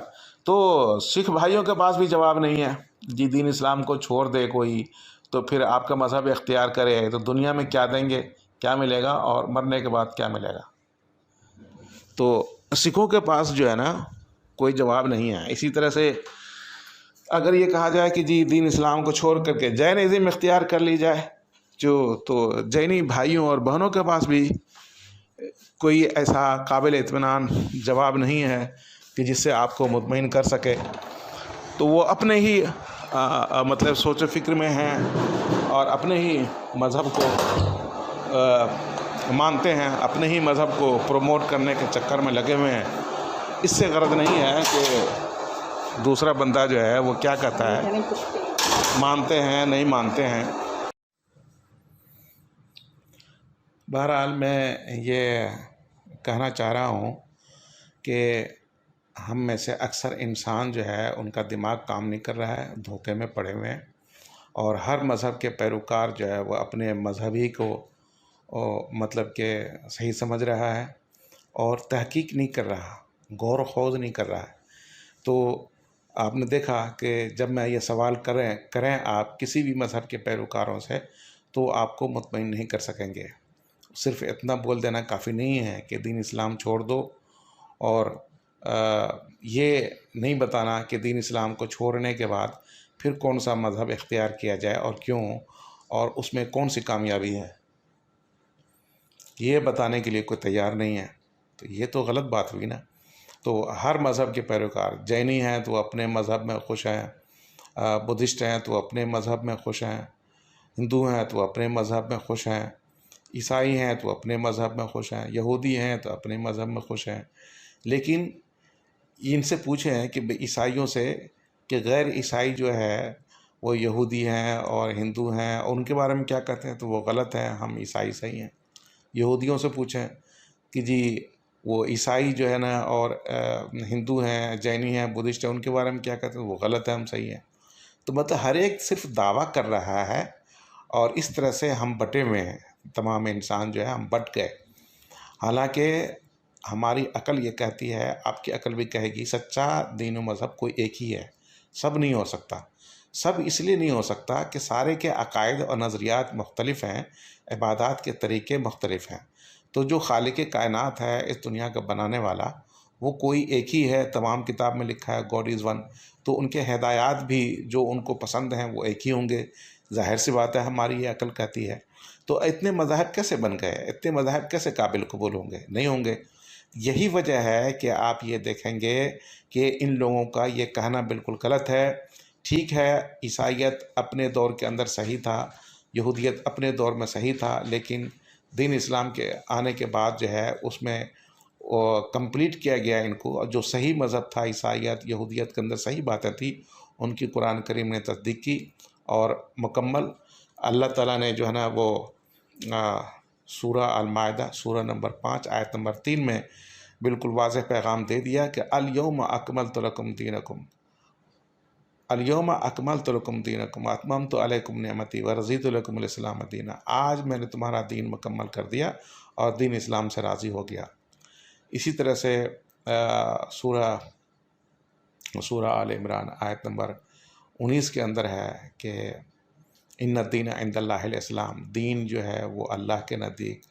تو سکھ بھائیوں کے پاس بھی جواب نہیں ہے، جی دین اسلام کو چھوڑ دے کوئی تو پھر آپ کا مذہب اختیار کرے تو دنیا میں کیا دیں گے، کیا ملے گا، اور مرنے کے بعد کیا ملے گا؟ تو سکھوں کے پاس جو ہے نا کوئی جواب نہیں ہے۔ اسی طرح سے اگر یہ کہا جائے کہ جی دین اسلام کو چھوڑ کر کے جینزم اختیار کر لی جائے، تو جینی بھائیوں اور بہنوں کے پاس بھی کوئی ایسا قابل اطمینان جواب نہیں ہے کہ جس سے آپ کو مطمئن کر سکے، تو وہ اپنے ہی مطلب سوچ و فکر میں ہیں، اور اپنے ہی مذہب کو مانتے ہیں، اپنے ہی مذہب کو پروموٹ کرنے کے چکر میں لگے ہوئے ہیں۔ اس سے غرض نہیں ہے کہ دوسرا بندہ جو ہے وہ کیا کہتا ہے، مانتے ہیں نہیں مانتے ہیں۔ بہرحال میں یہ کہنا چاہ رہا ہوں کہ ہم میں سے اکثر انسان جو ہے ان کا دماغ کام نہیں کر رہا ہے، دھوکے میں پڑے ہوئے ہیں، اور ہر مذہب کے پیروکار جو ہے وہ اپنے مذہبی کو مطلب کہ صحیح سمجھ رہا ہے اور تحقیق نہیں کر رہا، غور و خوض نہیں کر رہا ہے۔ تو آپ نے دیکھا کہ جب میں یہ سوال کریں آپ کسی بھی مذہب کے پیروکاروں سے تو آپ کو مطمئن نہیں کر سکیں گے۔ صرف اتنا بول دینا کافی نہیں ہے کہ دین اسلام چھوڑ دو، اور یہ نہیں بتانا کہ دین اسلام کو چھوڑنے کے بعد پھر کون سا مذہب اختیار کیا جائے اور کیوں، اور اس میں کون سی کامیابی ہے، یہ بتانے کے لیے کوئی تیار نہیں ہے۔ تو یہ تو غلط بات ہوئی نا۔ تو ہر مذہب کے پیروکار، جینی ہیں تو اپنے مذہب میں خوش ہیں، بدھسٹ ہیں تو اپنے مذہب میں خوش ہیں، ہندو ہیں تو اپنے مذہب میں خوش ہیں، عیسائی ہیں تو اپنے مذہب میں خوش ہیں، یہودی ہیں تو اپنے مذہب میں خوش ہیں۔ لیکن ان سے پوچھیں کہ عیسائیوں سے کہ غیر عیسائی جو ہے وہ یہودی ہیں اور ہندو ہیں، اور ان کے بارے میں کیا کہتے ہیں، تو وہ غلط ہیں، ہم عیسائی صحیح ہیں۔ یہودیوں سے پوچھیں کہ جی وہ عیسائی جو ہے نا اور ہندو ہیں، جینی ہیں، بدھسٹ ہیں، ان کے بارے میں کیا کہتے ہیں، وہ غلط ہے، ہم صحیح ہیں۔ تو مطلب ہر ایک صرف دعویٰ کر رہا ہے، اور اس طرح سے ہم بٹے ہوئے ہیں، تمام انسان جو ہے ہم بٹ گئے۔ حالانکہ ہماری عقل یہ کہتی ہے، آپ کی عقل بھی کہے گی، سچا دین و مذہب کوئی ایک ہی ہے، سب نہیں ہو سکتا۔ سب اس لیے نہیں ہو سکتا کہ سارے کے عقائد اور نظریات مختلف ہیں، عبادات کے طریقے مختلف ہیں۔ تو جو خالق کائنات ہے، اس دنیا کا بنانے والا، وہ کوئی ایک ہی ہے۔ تمام کتاب میں لکھا ہے گاڈ از ون، تو ان کے ہدایات بھی جو ان کو پسند ہیں وہ ایک ہی ہوں گے۔ ظاہر سی بات ہے، ہماری یہ عقل کہتی ہے۔ تو اتنے مذاہب کیسے بن گئے؟ اتنے مذاہب کیسے قابل قبول ہوں گے؟ نہیں ہوں گے۔ یہی وجہ ہے کہ آپ یہ دیکھیں گے کہ ان لوگوں کا یہ کہنا بالکل غلط ہے۔ ٹھیک ہے، عیسائیت اپنے دور کے اندر صحیح تھا، یہودیت اپنے دور میں صحیح تھا، لیکن دین اسلام کے آنے کے بعد جو ہے اس میں کمپلیٹ کیا گیا ان کو، اور جو صحیح مذہب تھا عیسائیت یہودیت کے اندر صحیح باتیں تھیں، ان کی قرآن کریم نے تصدیق کی، اور مکمل اللہ تعالیٰ نے جو ہے نا وہ سورہ المائدہ سورہ نمبر 5 آیت نمبر 3 میں بالکل واضح پیغام دے دیا کہ الیوم اکملت لکم دینکم، الیوم اکملت لکم دینکم واتممت علیکم نعمتی ورضیت لکم الاسلام دینا۔ آج میں نے تمہارا دین مکمل کر دیا اور دین اسلام سے راضی ہو گیا۔ اسی طرح سے سورہ آل عمران آیت نمبر 19 کے اندر ہے کہ ان الدین عند اللہ الاسلام، دین جو ہے وہ اللہ کے نزدیک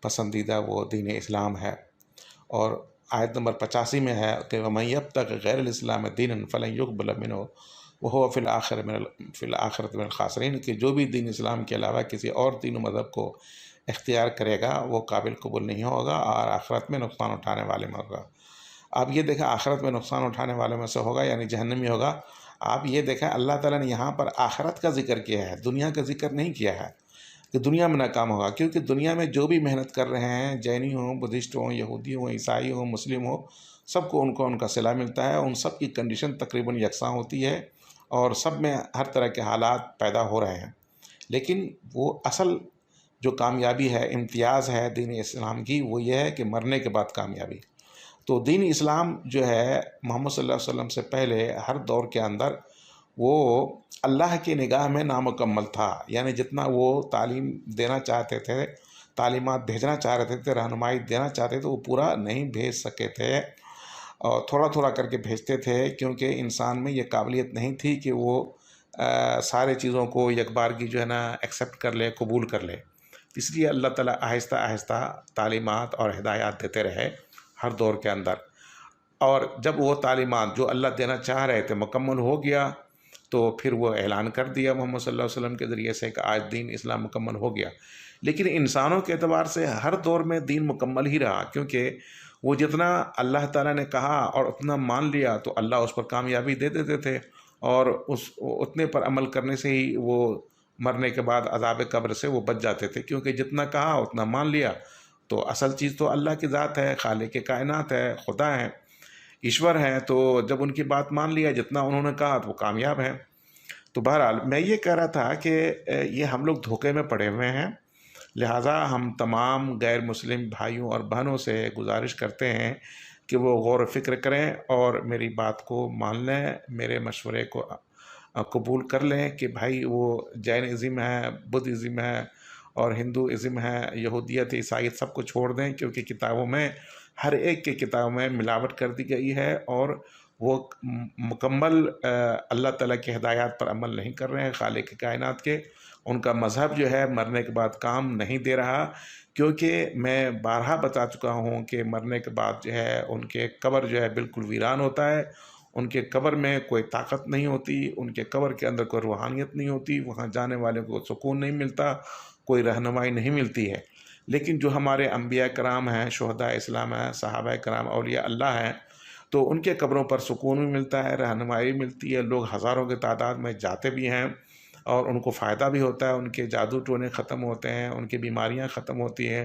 پسندیدہ وہ دین اسلام ہے۔ اور آیت نمبر 85 میں ہے کہ وَمَن يَبْتَغِ غَيْرَ الْإِسْلَامِ دِينًا فَلَن يُقْبَلَ مِنْهُ وَهُوَ فِي الْآخِرَةِ مِنَ الْخَاسِرِينَ، کہ جو بھی دین اسلام کے علاوہ کسی اور دین و مذہب کو اختیار کرے گا وہ قابل قبول نہیں ہوگا اور آخرت میں نقصان اٹھانے والے میں ہوگا۔ آپ یہ دیکھیں، آخرت میں نقصان اٹھانے والوں میں سے ہوگا یعنی جہنمی ہوگا۔ آپ یہ دیکھیں، اللہ تعالیٰ نے یہاں پر آخرت کا ذکر کیا ہے، دنیا کا ذکر نہیں کیا ہے کہ دنیا میں ناکام ہوگا، کیونکہ دنیا میں جو بھی محنت کر رہے ہیں، جینی ہوں، بدھسٹ ہوں، یہودی ہوں، عیسائی ہوں، مسلم ہوں، سب کو ان کا صلہ ملتا ہے، ان سب کی کنڈیشن تقریباً یکساں ہوتی ہے، اور سب میں ہر طرح کے حالات پیدا ہو رہے ہیں۔ لیکن وہ اصل جو کامیابی ہے، امتیاز ہے دین اسلام کی، وہ یہ ہے کہ مرنے کے بعد کامیابی۔ تو دین اسلام جو ہے محمد صلی اللہ علیہ وسلم سے پہلے ہر دور کے اندر وہ اللہ کی نگاہ میں نامکمل تھا، یعنی جتنا وہ تعلیم دینا چاہتے تھے، تعلیمات بھیجنا چاہ رہے تھے، رہنمائی دینا چاہتے تھے، وہ پورا نہیں بھیج سکے تھے، اور تھوڑا تھوڑا کر کے بھیجتے تھے، کیونکہ انسان میں یہ قابلیت نہیں تھی کہ وہ سارے چیزوں کو یک بارگی جو ہے نا ایکسیپٹ کر لے، قبول کر لے۔ اس لیے اللہ تعالیٰ آہستہ آہستہ تعلیمات اور ہدایات دیتے رہے ہر دور کے اندر، اور جب وہ تعلیمات جو اللہ دینا چاہ رہے تھے مکمل ہو گیا تو پھر وہ اعلان کر دیا محمد صلی اللہ علیہ وسلم کے ذریعے سے کہ آج دین اسلام مکمل ہو گیا۔ لیکن انسانوں کے اعتبار سے ہر دور میں دین مکمل ہی رہا، کیونکہ وہ جتنا اللہ تعالیٰ نے کہا اور اتنا مان لیا تو اللہ اس پر کامیابی دے دیتے تھے، اور اتنے پر عمل کرنے سے ہی وہ مرنے کے بعد عذاب قبر سے وہ بچ جاتے تھے، کیونکہ جتنا کہا اتنا مان لیا۔ تو اصل چیز تو اللہ کی ذات ہے، خالق کائنات ہے، خدا ہے، ایشور ہیں، تو جب ان کی بات مان لیا، جتنا انہوں نے کہا تو وہ کامیاب ہیں۔ تو بہرحال میں یہ کہہ رہا تھا کہ یہ ہم لوگ دھوکے میں پڑے ہوئے ہیں، لہٰذا ہم تمام غیر مسلم بھائیوں اور بہنوں سے گزارش کرتے ہیں کہ وہ غور و فکر کریں اور میری بات کو مان لیں، میرے مشورے کو قبول کر لیں کہ بھائی وہ جین ازم ہے، بدھ ازم ہے اور ہندو ازم ہے، یہودیت عیسائیت سب کو چھوڑ دیں، کیونکہ کتابوں میں ہر ایک کی کتابوں میں ملاوٹ کر دی گئی ہے اور وہ مکمل اللہ تعالیٰ کی ہدایات پر عمل نہیں کر رہے ہیں، خالق کائنات کے۔ ان کا مذہب جو ہے مرنے کے بعد کام نہیں دے رہا، کیونکہ میں بارہا بتا چکا ہوں کہ مرنے کے بعد جو ہے ان کے قبر جو ہے بالکل ویران ہوتا ہے، ان کے قبر میں کوئی طاقت نہیں ہوتی، ان کے قبر کے اندر کوئی روحانیت نہیں ہوتی، وہاں جانے والے کو سکون نہیں ملتا، کوئی رہنمائی نہیں ملتی ہے۔ لیکن جو ہمارے انبیاء کرام ہیں، شہداء اسلام ہیں، صحابہ کرام، اولیاء اللہ ہیں، تو ان کے قبروں پر سکون بھی ملتا ہے، رہنمائی بھی ملتی ہے، لوگ ہزاروں کی تعداد میں جاتے بھی ہیں اور ان کو فائدہ بھی ہوتا ہے، ان کے جادو ٹونے ختم ہوتے ہیں، ان کی بیماریاں ختم ہوتی ہیں،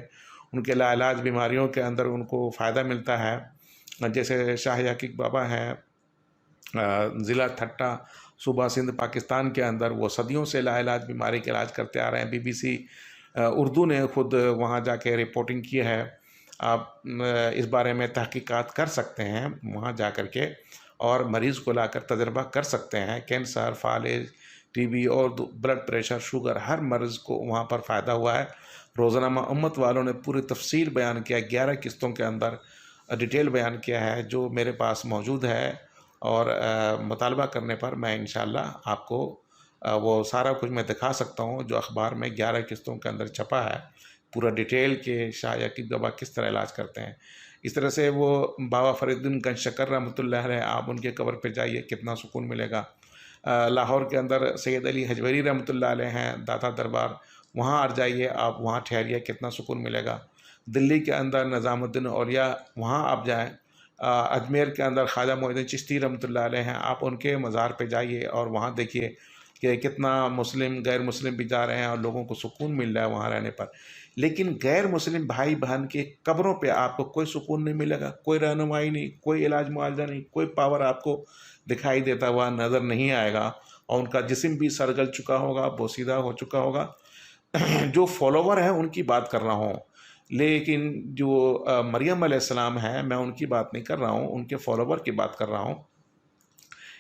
ان کے لاعلاج بیماریوں کے اندر ان کو فائدہ ملتا ہے۔ جیسے شاہ یعقوب بابا ہیں، ضلع ٹھٹہ، صوبہ سندھ، پاکستان کے اندر، وہ صدیوں سے لاعلاج بیماری کا علاج کرتے آ رہے ہیں۔ BBC اردو نے خود وہاں جا کے رپورٹنگ کی ہے، آپ اس بارے میں تحقیقات کر سکتے ہیں وہاں جا کر کے، اور مریض کو لا کر تجربہ کر سکتے ہیں۔ کینسر، فالج، TB اور بلڈ پریشر، شوگر، ہر مرض کو وہاں پر فائدہ ہوا ہے۔ روزنامہ امت والوں نے پوری تفصیل بیان کیا، 11 قسطوں کے اندر ڈیٹیل بیان کیا ہے، جو میرے پاس موجود ہے، اور مطالبہ کرنے پر میں انشاءاللہ آپ کو وہ سارا کچھ میں دکھا سکتا ہوں، جو اخبار میں 11 قسطوں کے اندر چھپا ہے، پورا ڈیٹیل کہ شاہ یعقوب بابا کس طرح علاج کرتے ہیں۔ اس طرح سے وہ بابا فرید الدین گنج شکر رحمۃ اللہ علیہ، آپ ان کے قبر پہ جائیے، کتنا سکون ملے گا۔ لاہور کے اندر سید علی حجویری رحمۃ اللہ علیہ ہیں، داتا دربار، وہاں آ جائیے آپ، وہاں ٹھہریے، کتنا سکون ملے گا۔ دلی کے اندر نظام الدین اولیاء، وہاں آپ جائیں۔ اجمیر کے اندر خواجہ معین الدین چشتی رحمۃ اللہ علیہ ہیں، آپ ان کے مزار پہ جائیے اور وہاں دیکھیے کہ کتنا مسلم، غیر مسلم بھی جا رہے ہیں اور لوگوں کو سکون مل رہا ہے وہاں رہنے پر۔ لیکن غیر مسلم بھائی بہن کے قبروں پہ آپ کو کوئی سکون نہیں ملے گا، کوئی رہنمائی نہیں، کوئی علاج معالجہ نہیں، کوئی پاور آپ کو دکھائی دیتا ہوا نظر نہیں آئے گا، اور ان کا جسم بھی سرگل چکا ہوگا، بوسیدہ ہو چکا ہوگا۔ جو فالوور ہیں ان کی بات کر رہا ہوں، لیکن جو مریم علیہ السلام ہے، میں ان کی بات نہیں کر رہا ہوں، ان کے فالوور کی بات کر رہا ہوں،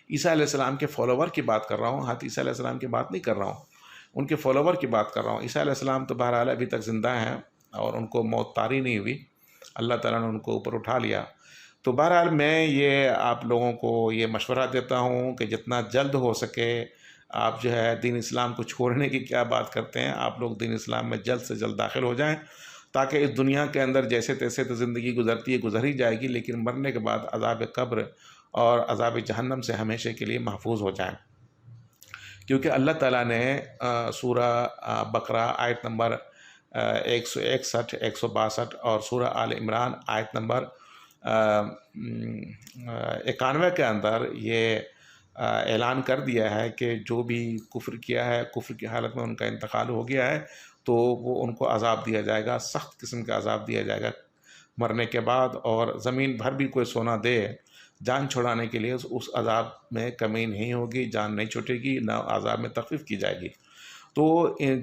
عیسیٰ علیہ السلام کے فالوور کی بات کر رہا ہوں، حضرت عیسیٰ علیہ السلام کی بات نہیں کر رہا ہوں، ان کے فالوور کی بات کر رہا ہوں۔ عیسیٰ علیہ السلام تو بہرحال ابھی تک زندہ ہیں اور ان کو موت طاری نہیں ہوئی، اللہ تعالیٰ نے ان کو اوپر اٹھا لیا۔ تو بہرحال میں یہ آپ لوگوں کو یہ مشورہ دیتا ہوں کہ جتنا جلد ہو سکے آپ جو ہے دین اسلام کو چھوڑنے کی کیا بات کرتے ہیں، آپ لوگ دین اسلام میں جلد سے جلد داخل ہو جائیں، تاکہ اس دنیا کے اندر جیسے تیسے تو زندگی گزرتی ہے، گزر ہی جائے گی، لیکن مرنے کے بعد عذاب قبر اور عذاب جہنم سے ہمیشہ کے لیے محفوظ ہو جائیں۔ کیونکہ اللہ تعالیٰ نے سورہ بقرہ آیت نمبر 161، 162 اور سورہ آل عمران آیت نمبر 91 کے اندر یہ اعلان کر دیا ہے کہ جو بھی کفر کیا ہے، کفر کی حالت میں ان کا انتقال ہو گیا ہے، تو وہ ان کو عذاب دیا جائے گا، سخت قسم کا عذاب دیا جائے گا مرنے کے بعد، اور زمین بھر بھی کوئی سونا دے جان چھڑانے کے لیے اس عذاب میں کمی نہیں ہوگی، جان نہیں چھوٹے گی، نہ عذاب میں تخفیف کی جائے گی۔ تو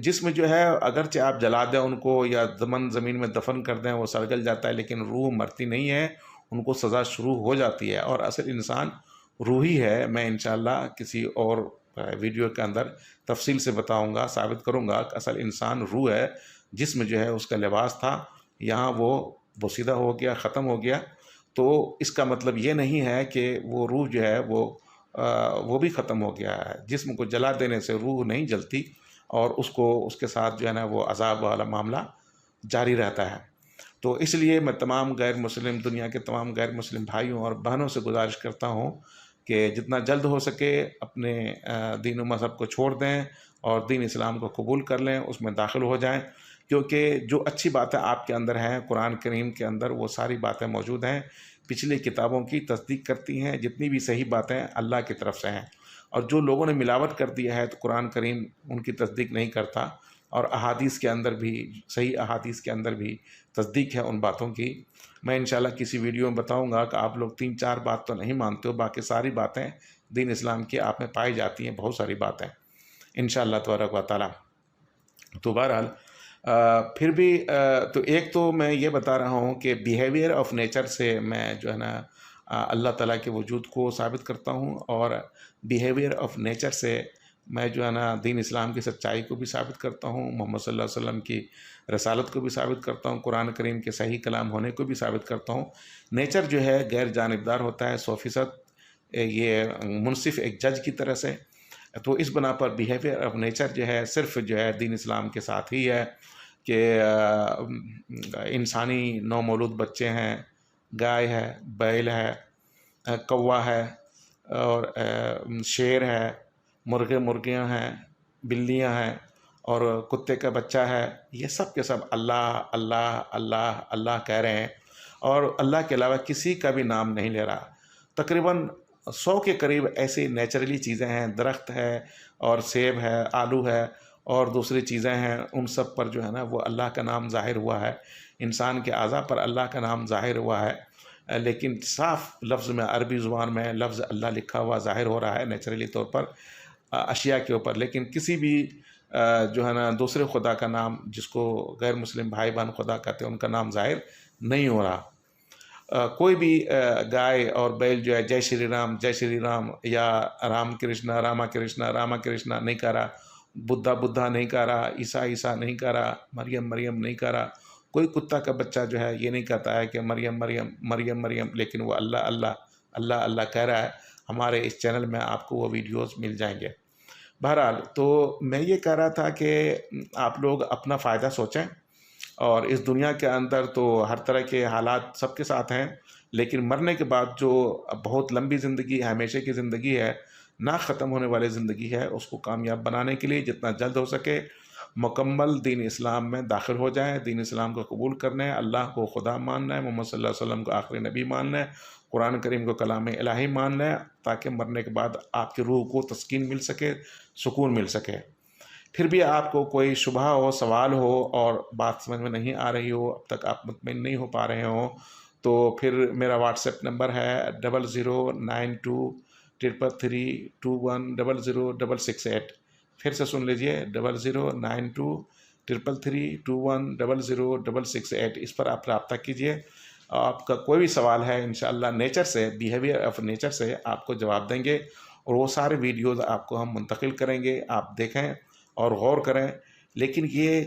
جسم جو ہے اگرچہ آپ جلا دیں ان کو یا زمین میں دفن کر دیں، وہ سڑگل جاتا ہے، لیکن روح مرتی نہیں ہے، ان کو سزا شروع ہو جاتی ہے، اور اصل انسان روح ہی ہے۔ میں انشاءاللہ کسی اور ویڈیو کے اندر تفصیل سے بتاؤں گا، ثابت کروں گا کہ اصل انسان روح ہے، جسم جو ہے اس کا لباس تھا، یہاں وہ بوسیدہ ہو گیا، ختم ہو گیا۔ تو اس کا مطلب یہ نہیں ہے کہ وہ روح جو ہے وہ بھی ختم ہو گیا ہے، جسم کو جلا دینے سے روح نہیں جلتی، اور اس کے ساتھ جو ہے نا وہ عذاب والا معاملہ جاری رہتا ہے۔ تو اس لیے میں تمام غیر مسلم، دنیا کے تمام غیر مسلم بھائیوں اور بہنوں سے گزارش کرتا ہوں کہ جتنا جلد ہو سکے اپنے دین و مذہب کو چھوڑ دیں اور دین اسلام کو قبول کر لیں، اس میں داخل ہو جائیں، کیونکہ جو اچھی باتیں آپ کے اندر ہیں قرآن کریم کے اندر، وہ ساری باتیں موجود ہیں، پچھلی کتابوں کی تصدیق کرتی ہیں، جتنی بھی صحیح باتیں اللہ کی طرف سے ہیں، اور جو لوگوں نے ملاوٹ کر دیا ہے تو قرآن کریم ان کی تصدیق نہیں کرتا، اور احادیث کے اندر بھی، صحیح احادیث کے اندر بھی تصدیق ہے ان باتوں کی۔ میں انشاءاللہ کسی ویڈیو میں بتاؤں گا کہ آپ لوگ 3-4 بات تو نہیں مانتے ہو، باقی ساری باتیں دین اسلام کی آپ میں پائی جاتی ہیں، بہت ساری باتیں انشاءاللہ تبارک و تعالی۔ تو بہرحال پھر بھی تو ایک تو میں یہ بتا رہا ہوں کہ بیہیویئر آف نیچر سے میں جو ہے نا اللہ تعالیٰ کے وجود کو ثابت کرتا ہوں، اور بیہیویئر آف نیچر سے میں جو ہے نا دین اسلام کی سچائی کو بھی ثابت کرتا ہوں، محمد صلی اللہ علیہ وسلم کی رسالت کو بھی ثابت کرتا ہوں، قرآن کریم کے صحیح کلام ہونے کو بھی ثابت کرتا ہوں۔ نیچر جو ہے غیر جانبدار ہوتا ہے 100%، یہ منصف ایک جج کی طرح سے، تو اس بنا پر بیہیویئر آف نیچر جو ہے صرف جو ہے دین اسلام کے ساتھ ہی ہے کہ انسانی نومولود بچے ہیں، گائے ہے، بیل ہے، کوا ہے، اور شیر ہے، مرغے مرغیاں ہیں، بلیاں ہیں، اور کتے کا بچہ ہے، یہ سب کے سب اللہ اللہ اللہ اللہ کہہ رہے ہیں، اور اللہ کے علاوہ کسی کا بھی نام نہیں لے رہا۔ تقریباً 100 کے قریب ایسی نیچرلی چیزیں ہیں، درخت ہے اور سیب ہے، آلو ہے اور دوسری چیزیں ہیں، ان سب پر جو ہے نا وہ اللہ کا نام ظاہر ہوا ہے، انسان کے اعضاء پر اللہ کا نام ظاہر ہوا ہے، لیکن صاف لفظ میں عربی زبان میں لفظ اللہ لکھا ہوا ظاہر ہو رہا ہے نیچرلی طور پر اشیاء کے اوپر، لیکن کسی بھی جو ہے نا دوسرے خدا کا نام، جس کو غیر مسلم بھائی بہن خدا کہتے ہیں، ان کا نام ظاہر نہیں ہو رہا۔ کوئی بھی گائے اور بیل جو ہے جے شری رام یا رام کرشنا راما کرشنا راما کرشنا نہیں کہہ رہا، بدھا بدھا نہیں کہہ رہا، عیسیٰ عیسیٰ نہیں کہہ رہا، مریم مریم نہیں کہہ رہا، کوئی کتا کا بچہ جو ہے یہ نہیں کہتا ہے کہ مریم مریم مریم مریم، لیکن وہ اللہ اللہ اللہ اللہ کہہ رہا ہے۔ ہمارے اس چینل میں آپ کو وہ ویڈیوز مل جائیں گے۔ بہرحال تو میں یہ کہہ رہا تھا کہ آپ لوگ اپنا فائدہ سوچیں، اور اس دنیا کے اندر تو ہر طرح کے حالات سب کے ساتھ ہیں، لیکن مرنے کے بعد جو بہت لمبی زندگی، ہمیشہ کی زندگی ہے، نہ ختم ہونے والی زندگی ہے، اس کو کامیاب بنانے کے لیے جتنا جلد ہو سکے مکمل دین اسلام میں داخل ہو جائیں، دین اسلام کو قبول کرنا ہے، اللہ کو خدا ماننا ہے، محمد صلی اللہ علیہ وسلم کو آخری نبی ماننا ہے، قرآن کریم کو کلام الہی ماننا ہے، تاکہ مرنے کے بعد آپ کی روح کو تسکین مل سکے، سکون مل سکے۔ پھر بھی آپ کو کوئی شبہ ہو، سوال ہو اور بات سمجھ میں نہیں آ رہی ہو، اب تک آپ مطمئن نہیں ہو پا رہے ہوں، تو پھر میرا واٹس ایپ نمبر ہے 009233321066۔ پھر سے سن لیجئے 009233321066، اس پر آپ رابطہ کیجئے۔ آپ کا کوئی بھی سوال ہے انشاءاللہ نیچر سے، بیہیویئر آف نیچر سے آپ کو جواب دیں گے، اور وہ سارے ویڈیوز آپ کو ہم منتقل کریں گے، آپ دیکھیں اور غور کریں، لیکن یہ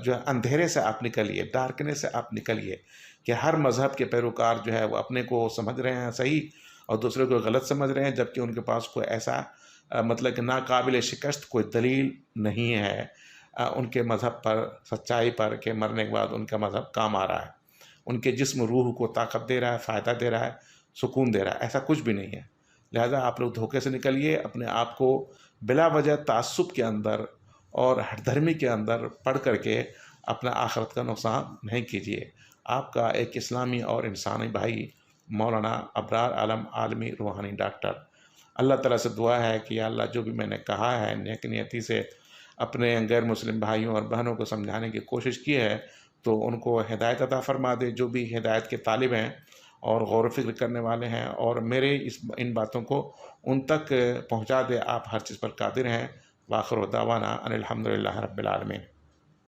جو ہے اندھیرے سے آپ نکلیے، ڈارکنیس سے آپ نکلیے، کہ ہر مذہب کے پیروکار جو ہے وہ اپنے کو سمجھ رہے ہیں صحیح اور دوسرے کو غلط سمجھ رہے ہیں، جبکہ ان کے پاس کوئی ایسا مطلب کہ ناقابل شکست کوئی دلیل نہیں ہے ان کے مذہب پر، سچائی پر، کہ مرنے کے بعد ان کا مذہب کام آ رہا ہے، ان کے جسم روح کو طاقت دے رہا ہے، فائدہ دے رہا ہے، سکون دے رہا ہے، ایسا کچھ بھی نہیں ہے۔ لہذا آپ لوگ دھوکے سے نکلیے، اپنے آپ کو بلا وجہ تعصب کے اندر اور ہر دھرمی کے اندر پڑھ کر کے اپنا آخرت کا نقصان نہیں کیجیے۔ آپ کا ایک اسلامی اور انسانی بھائی مولانا ابرار عالم عالمی روحانی ڈاکٹر۔ اللہ تعالیٰ سے دعا ہے کہ یا اللہ جو بھی میں نے کہا ہے نیک نیتی سے اپنے غیر مسلم بھائیوں اور بہنوں کو سمجھانے کی کوشش کی ہے، تو ان کو ہدایت عطا فرما دے، جو بھی ہدایت کے طالب ہیں اور غور و فکر کرنے والے ہیں، اور میرے ان باتوں کو ان تک پہنچا دے۔ آپ ہر چیز پر قادر ہیں۔ وآخر دعوانا ان الحمدللہ رب العالمین۔